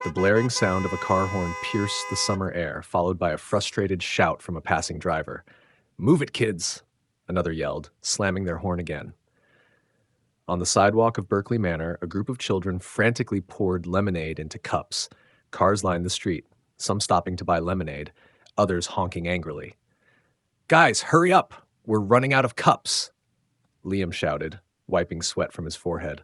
The blaring sound of a car horn pierced the summer air, followed by a frustrated shout from a passing driver. "Move it, kids!" another yelled, slamming their horn again. On the sidewalk of Berkeley Manor, a group of children frantically poured lemonade into cups. Cars lined the street, some stopping to buy lemonade, others honking angrily. "Guys, hurry up! We're running out of cups!" Liam shouted, wiping sweat from his forehead.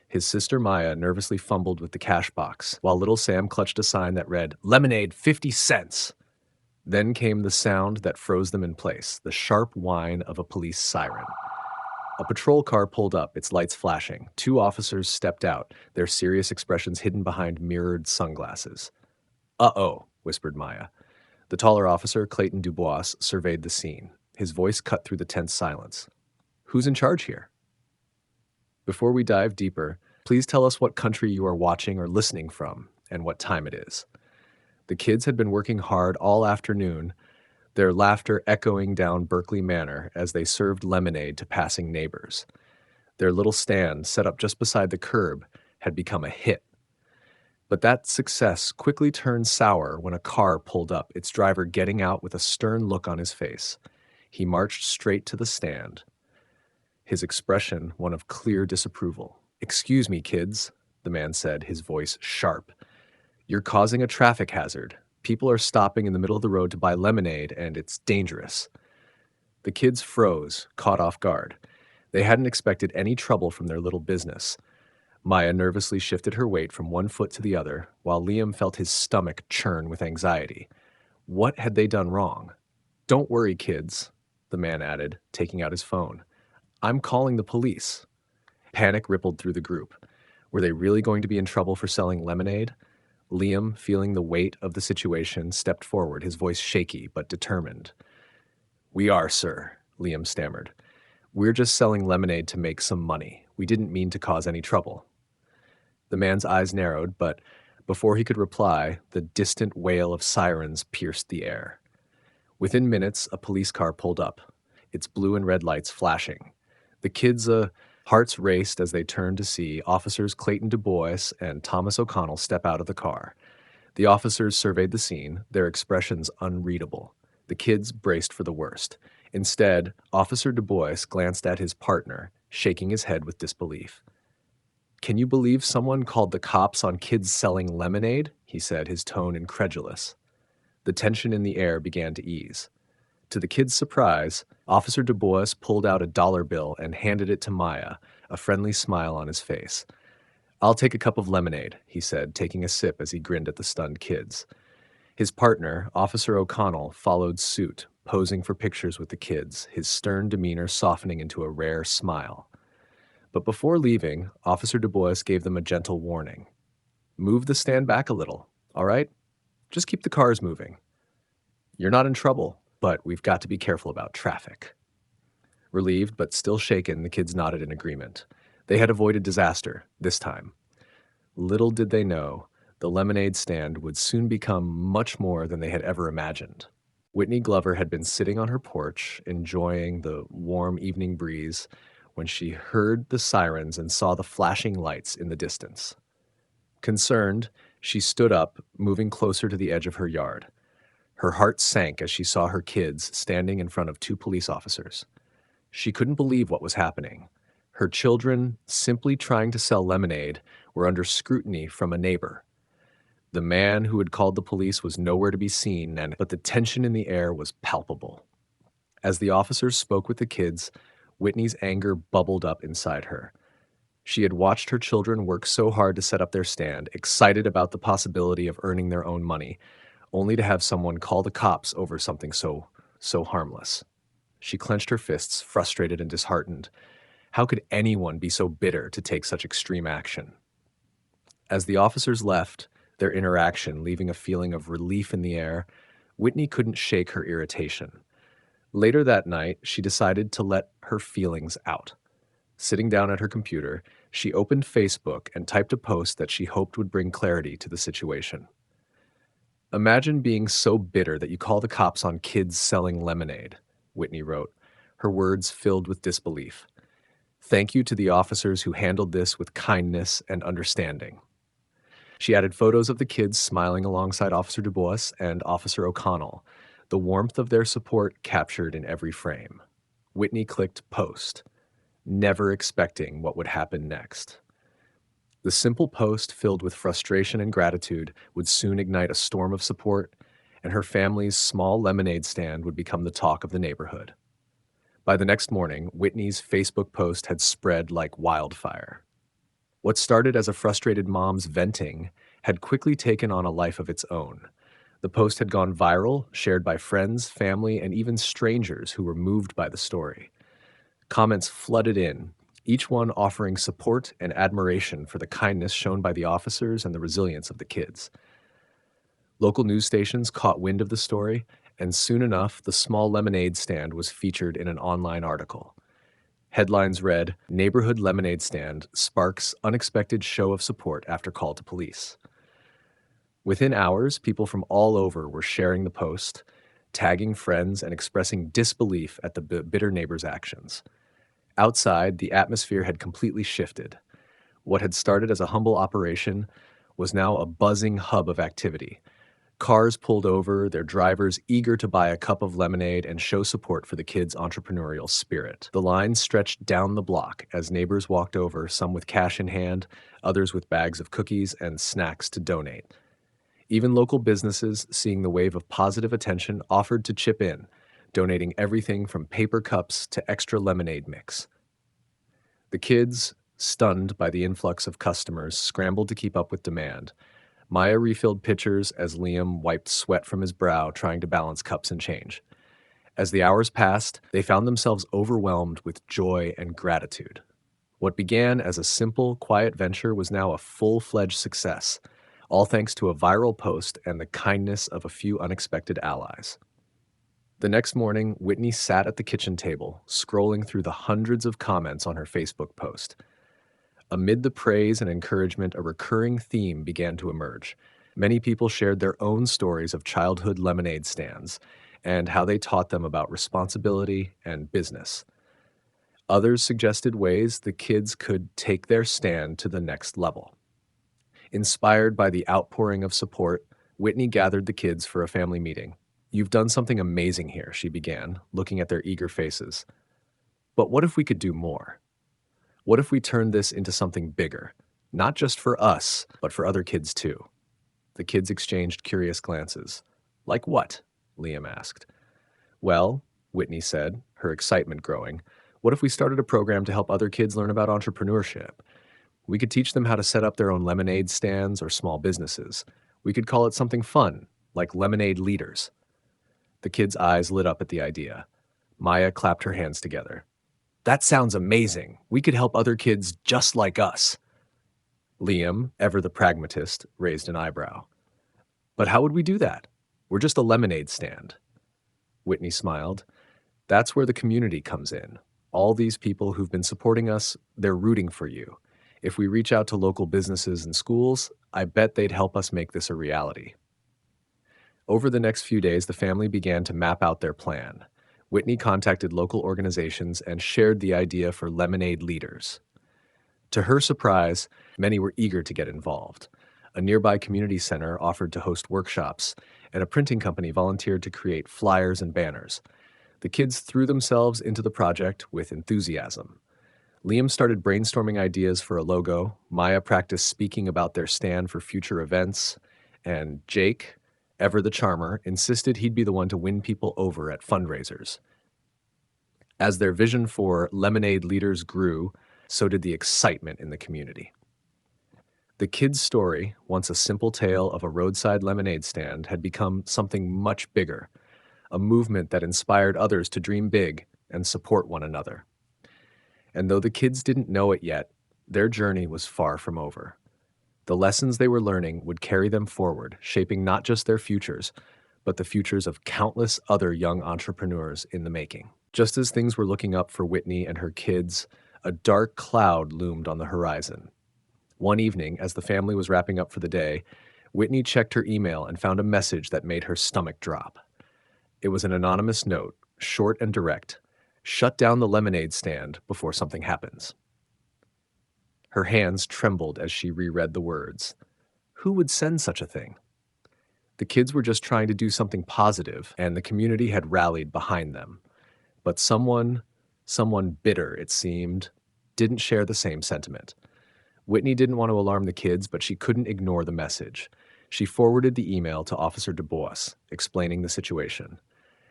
His sister Maya nervously fumbled with the cash box, while little Sam clutched a sign that read, "Lemonade, 50 cents!" Then came the sound that froze them in place, the sharp whine of a police siren. A patrol car pulled up, its lights flashing. Two officers stepped out, their serious expressions hidden behind mirrored sunglasses. "Uh-oh," whispered Maya. The taller officer, Clayton Dubois, surveyed the scene. His voice cut through the tense silence. "Who's in charge here?" Before we dive deeper, please tell us what country you are watching or listening from and what time it is. The kids had been working hard all afternoon, their laughter echoing down Berkeley Manor as they served lemonade to passing neighbors. Their little stand, set up just beside the curb, had become a hit. But that success quickly turned sour when a car pulled up, its driver getting out with a stern look on his face. He marched straight to the stand, his expression one of clear disapproval. "Excuse me, kids," the man said, his voice sharp. "You're causing a traffic hazard. People are stopping in the middle of the road to buy lemonade, and it's dangerous." The kids froze, caught off guard. They hadn't expected any trouble from their little business. Maya nervously shifted her weight from one foot to the other, while Liam felt his stomach churn with anxiety. What had they done wrong? "Don't worry, kids," the man added, taking out his phone. "I'm calling the police." Panic rippled through the group. Were they really going to be in trouble for selling lemonade? Liam, feeling the weight of the situation, stepped forward, his voice shaky but determined. "We are, sir," Liam stammered. "We're just selling lemonade to make some money. We didn't mean to cause any trouble." The man's eyes narrowed, but before he could reply, the distant wail of sirens pierced the air. Within minutes, a police car pulled up, its blue and red lights flashing. The kids' hearts raced as they turned to see Officers Clayton Dubois and Thomas O'Connell step out of the car. The officers surveyed the scene, their expressions unreadable. The kids braced for the worst. Instead, Officer Dubois glanced at his partner, shaking his head with disbelief. "Can you believe someone called the cops on kids selling lemonade?" he said, his tone incredulous. The tension in the air began to ease. To the kids' surprise, Officer Dubois pulled out a dollar bill and handed it to Maya, a friendly smile on his face. "I'll take a cup of lemonade," he said, taking a sip as he grinned at the stunned kids. His partner, Officer O'Connell, followed suit, posing for pictures with the kids, his stern demeanor softening into a rare smile. But before leaving, Officer Dubois gave them a gentle warning. "Move the stand back a little, all right? Just keep the cars moving. You're not in trouble, but we've got to be careful about traffic." Relieved but still shaken, the kids nodded in agreement. They had avoided disaster, this time. Little did they know, the lemonade stand would soon become much more than they had ever imagined. Whitney Glover had been sitting on her porch, enjoying the warm evening breeze, when she heard the sirens and saw the flashing lights in the distance. Concerned, she stood up, moving closer to the edge of her yard. Her heart sank as she saw her kids standing in front of two police officers. She couldn't believe what was happening. Her children, simply trying to sell lemonade, were under scrutiny from a neighbor. The man who had called the police was nowhere to be seen, but the tension in the air was palpable. As the officers spoke with the kids, Whitney's anger bubbled up inside her. She had watched her children work so hard to set up their stand, excited about the possibility of earning their own money, only to have someone call the cops over something so harmless. She clenched her fists, frustrated and disheartened. How could anyone be so bitter to take such extreme action? As the officers left, their interaction leaving a feeling of relief in the air, Whitney couldn't shake her irritation. Later that night, she decided to let her feelings out. Sitting down at her computer, she opened Facebook and typed a post that she hoped would bring clarity to the situation. "Imagine being so bitter that you call the cops on kids selling lemonade," Whitney wrote, her words filled with disbelief. "Thank you to the officers who handled this with kindness and understanding." She added photos of the kids smiling alongside Officer Dubois and Officer O'Connell, the warmth of their support captured in every frame. Whitney clicked post, never expecting what would happen next. The simple post, filled with frustration and gratitude, would soon ignite a storm of support, and her family's small lemonade stand would become the talk of the neighborhood. By the next morning, Whitney's Facebook post had spread like wildfire. What started as a frustrated mom's venting had quickly taken on a life of its own. The post had gone viral, shared by friends, family, and even strangers who were moved by the story. Comments flooded in, each one offering support and admiration for the kindness shown by the officers and the resilience of the kids. Local news stations caught wind of the story, and soon enough, the small lemonade stand was featured in an online article. Headlines read, "Neighborhood Lemonade Stand Sparks Unexpected Show of Support After Call to Police." Within hours, people from all over were sharing the post, tagging friends, and expressing disbelief at the bitter neighbors' actions. Outside, the atmosphere had completely shifted. What had started as a humble operation was now a buzzing hub of activity. Cars pulled over, their drivers eager to buy a cup of lemonade and show support for the kids' entrepreneurial spirit. The line stretched down the block as neighbors walked over, some with cash in hand, others with bags of cookies and snacks to donate. Even local businesses, seeing the wave of positive attention, offered to chip in, donating everything from paper cups to extra lemonade mix. The kids, stunned by the influx of customers, scrambled to keep up with demand. Maya refilled pitchers as Liam wiped sweat from his brow trying to balance cups and change. As the hours passed, they found themselves overwhelmed with joy and gratitude. What began as a simple, quiet venture was now a full-fledged success, all thanks to a viral post and the kindness of a few unexpected allies. The next morning, Whitney sat at the kitchen table, scrolling through the hundreds of comments on her Facebook post. Amid the praise and encouragement, a recurring theme began to emerge. Many people shared their own stories of childhood lemonade stands and how they taught them about responsibility and business. Others suggested ways the kids could take their stand to the next level. Inspired by the outpouring of support, Whitney gathered the kids for a family meeting. "You've done something amazing here," she began, looking at their eager faces. "But what if we could do more? What if we turned this into something bigger, not just for us, but for other kids too?" The kids exchanged curious glances. "Like what?" Liam asked. "Well," Whitney said, her excitement growing, "what if we started a program to help other kids learn about entrepreneurship? We could teach them how to set up their own lemonade stands or small businesses. We could call it something fun, like Lemonade Leaders." The kids' eyes lit up at the idea. Maya clapped her hands together. "That sounds amazing. We could help other kids just like us." Liam, ever the pragmatist, raised an eyebrow. "But how would we do that? We're just a lemonade stand." Whitney smiled. "That's where the community comes in. All these people who've been supporting us, they're rooting for you. If we reach out to local businesses and schools, I bet they'd help us make this a reality." Over the next few days, the family began to map out their plan. Whitney contacted local organizations and shared the idea for Lemonade Leaders. To her surprise, many were eager to get involved. A nearby community center offered to host workshops, and a printing company volunteered to create flyers and banners. The kids threw themselves into the project with enthusiasm. Liam started brainstorming ideas for a logo, Maya practiced speaking about their stand for future events, and Jake, ever the charmer, insisted he'd be the one to win people over at fundraisers. As their vision for Lemonade Leaders grew, so did the excitement in the community. The kids' story, once a simple tale of a roadside lemonade stand, had become something much bigger, a movement that inspired others to dream big and support one another. And though the kids didn't know it yet, their journey was far from over. The lessons they were learning would carry them forward, shaping not just their futures, but the futures of countless other young entrepreneurs in the making. Just as things were looking up for Whitney and her kids, a dark cloud loomed on the horizon. One evening, as the family was wrapping up for the day, Whitney checked her email and found a message that made her stomach drop. It was an anonymous note, short and direct. "Shut down the lemonade stand before something happens." Her hands trembled as she reread the words. Who would send such a thing? The kids were just trying to do something positive, and the community had rallied behind them. But someone bitter, it seemed, didn't share the same sentiment. Whitney didn't want to alarm the kids, but she couldn't ignore the message. She forwarded the email to Officer DuBois, explaining the situation.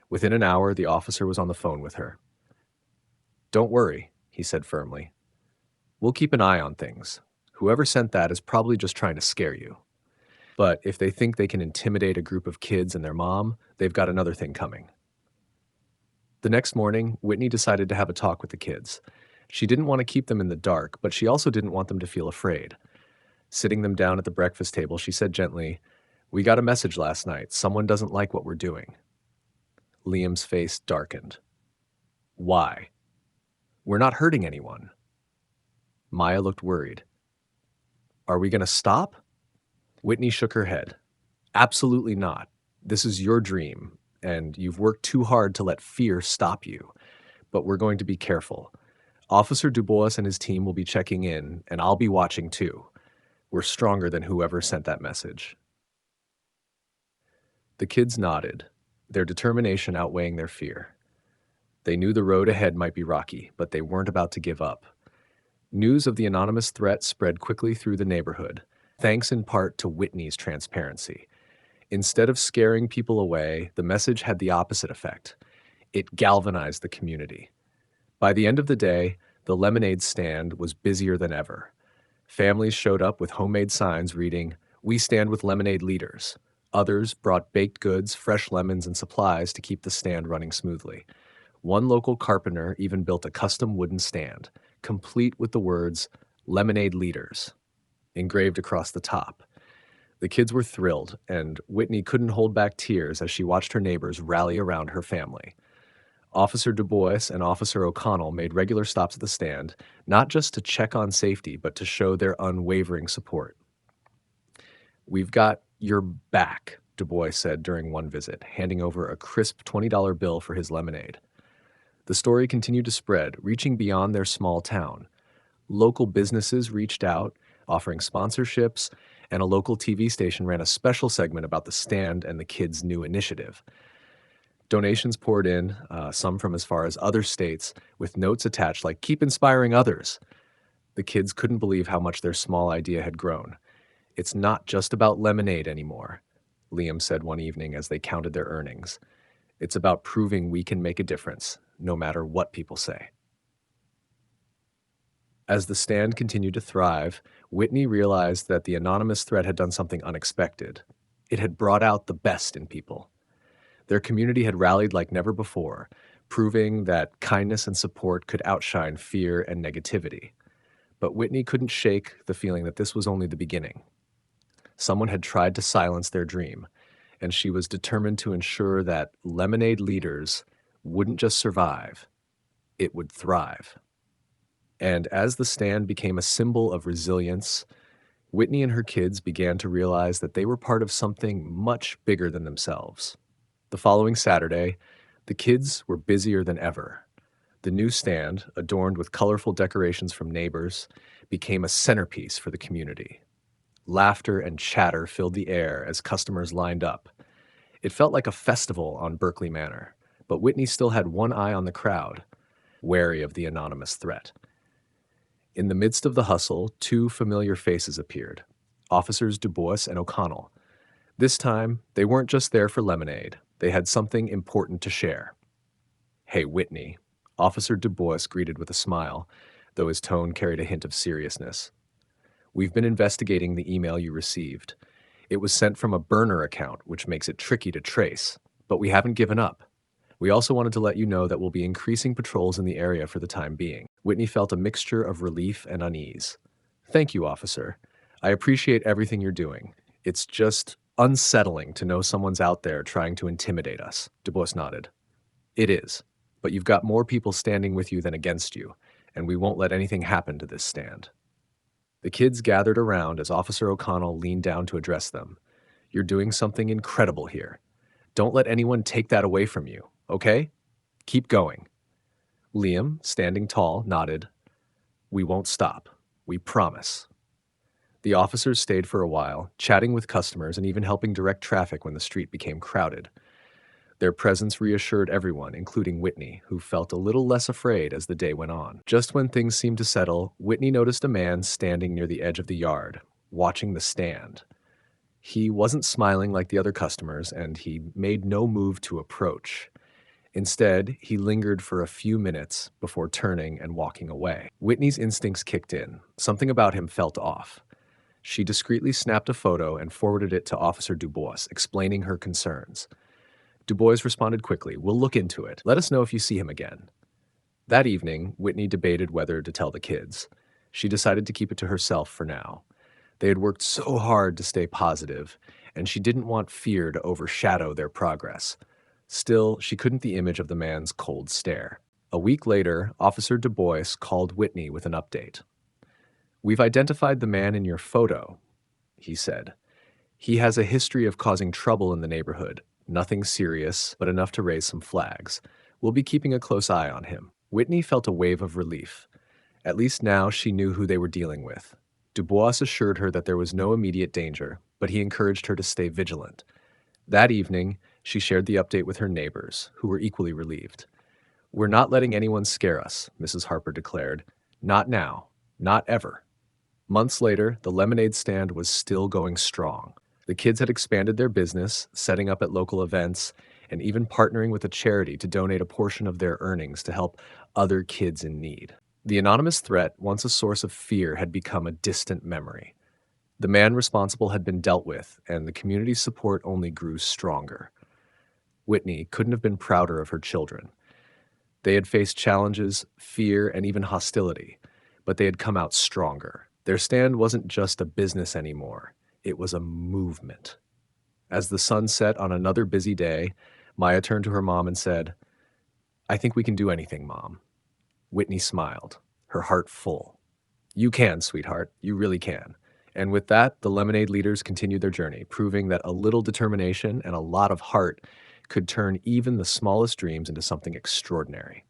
Within an hour, the officer was on the phone with her. "Don't worry," he said firmly. "We'll keep an eye on things. Whoever sent that is probably just trying to scare you. But if they think they can intimidate a group of kids and their mom, they've got another thing coming." The next morning, Whitney decided to have a talk with the kids. She didn't want to keep them in the dark, but she also didn't want them to feel afraid. Sitting them down at the breakfast table, she said gently, "We got a message last night. Someone doesn't like what we're doing." Liam's face darkened. "Why?" "We're not hurting anyone." Maya looked worried. "Are we going to stop?" Whitney shook her head. "Absolutely not. This is your dream, and you've worked too hard to let fear stop you. But we're going to be careful. Officer DuBois and his team will be checking in, and I'll be watching too. We're stronger than whoever sent that message." The kids nodded, their determination outweighing their fear. They knew the road ahead might be rocky, but they weren't about to give up. News of the anonymous threat spread quickly through the neighborhood, thanks in part to Whitney's transparency. Instead of scaring people away, the message had the opposite effect. It galvanized the community. By the end of the day, the lemonade stand was busier than ever. Families showed up with homemade signs reading, "We stand with lemonade leaders." Others brought baked goods, fresh lemons, and supplies to keep the stand running smoothly. One local carpenter even built a custom wooden stand, complete with the words, "Lemonade Leaders," engraved across the top. The kids were thrilled, and Whitney couldn't hold back tears as she watched her neighbors rally around her family. Officer DuBois and Officer O'Connell made regular stops at the stand, not just to check on safety, but to show their unwavering support. "We've got your back," DuBois said during one visit, handing over a crisp $20 bill for his lemonade. The story continued to spread, reaching beyond their small town. Local businesses reached out, offering sponsorships, and a local TV station ran a special segment about the stand and the kids' new initiative. Donations poured in, some from as far as other states, with notes attached like, "Keep inspiring others." The kids couldn't believe how much their small idea had grown. "It's not just about lemonade anymore," Liam said one evening as they counted their earnings. "It's about proving we can make a difference, no matter what people say." As the stand continued to thrive, Whitney realized that the anonymous threat had done something unexpected. It had brought out the best in people. Their community had rallied like never before, proving that kindness and support could outshine fear and negativity. But Whitney couldn't shake the feeling that this was only the beginning. Someone had tried to silence their dream, and she was determined to ensure that lemonade leaders wouldn't just survive, it would thrive. And as the stand became a symbol of resilience, Whitney and her kids began to realize that they were part of something much bigger than themselves. The following Saturday, the kids were busier than ever. The new stand, adorned with colorful decorations from neighbors, became a centerpiece for the community. Laughter and chatter filled the air as customers lined up. It felt like a festival on Berkeley Manor, but Whitney still had one eye on the crowd, wary of the anonymous threat. In the midst of the hustle, two familiar faces appeared, Officers DuBois and O'Connell. This time, they weren't just there for lemonade. They had something important to share. "Hey, Whitney," Officer DuBois greeted with a smile, though his tone carried a hint of seriousness. "We've been investigating the email you received. It was sent from a burner account, which makes it tricky to trace, but we haven't given up. We also wanted to let you know that we'll be increasing patrols in the area for the time being." Whitney felt a mixture of relief and unease. "Thank you, officer. I appreciate everything you're doing. It's just unsettling to know someone's out there trying to intimidate us." DuBois nodded. "It is, but you've got more people standing with you than against you, and we won't let anything happen to this stand." The kids gathered around as Officer O'Connell leaned down to address them. "You're doing something incredible here. Don't let anyone take that away from you, okay? Keep going." Liam, standing tall, nodded. "We won't stop. We promise." The officers stayed for a while, chatting with customers and even helping direct traffic when the street became crowded. Their presence reassured everyone, including Whitney, who felt a little less afraid as the day went on. Just when things seemed to settle, Whitney noticed a man standing near the edge of the yard, watching the stand. He wasn't smiling like the other customers, and he made no move to approach. Instead, he lingered for a few minutes before turning and walking away. Whitney's instincts kicked in. Something about him felt off. She discreetly snapped a photo and forwarded it to Officer Dubois, explaining her concerns. Dubois responded quickly, "We'll look into it. Let us know if you see him again." That evening, Whitney debated whether to tell the kids. She decided to keep it to herself for now. They had worked so hard to stay positive, and she didn't want fear to overshadow their progress. Still, she couldn't the image of the man's cold stare. A week later, Officer Dubois called Whitney with an update. "We've identified the man in your photo," he said. "He has a history of causing trouble in the neighborhood. Nothing serious, but enough to raise some flags. We'll be keeping a close eye on him." Whitney felt a wave of relief. At least now she knew who they were dealing with. Dubois assured her that there was no immediate danger, but he encouraged her to stay vigilant. That evening, she shared the update with her neighbors, who were equally relieved. "We're not letting anyone scare us," Mrs. Harper declared. "Not now. Not ever." Months later, the lemonade stand was still going strong. The kids had expanded their business, setting up at local events, and even partnering with a charity to donate a portion of their earnings to help other kids in need. The anonymous threat, once a source of fear, had become a distant memory. The man responsible had been dealt with, and the community's support only grew stronger. Whitney couldn't have been prouder of her children. They had faced challenges, fear, and even hostility, but they had come out stronger. Their stand wasn't just a business anymore. It was a movement. As the sun set on another busy day, Maya turned to her mom and said, "I think we can do anything, Mom." Whitney smiled, her heart full. "You can, sweetheart. You really can." And with that, the Lemonade leaders continued their journey, proving that a little determination and a lot of heart could turn even the smallest dreams into something extraordinary.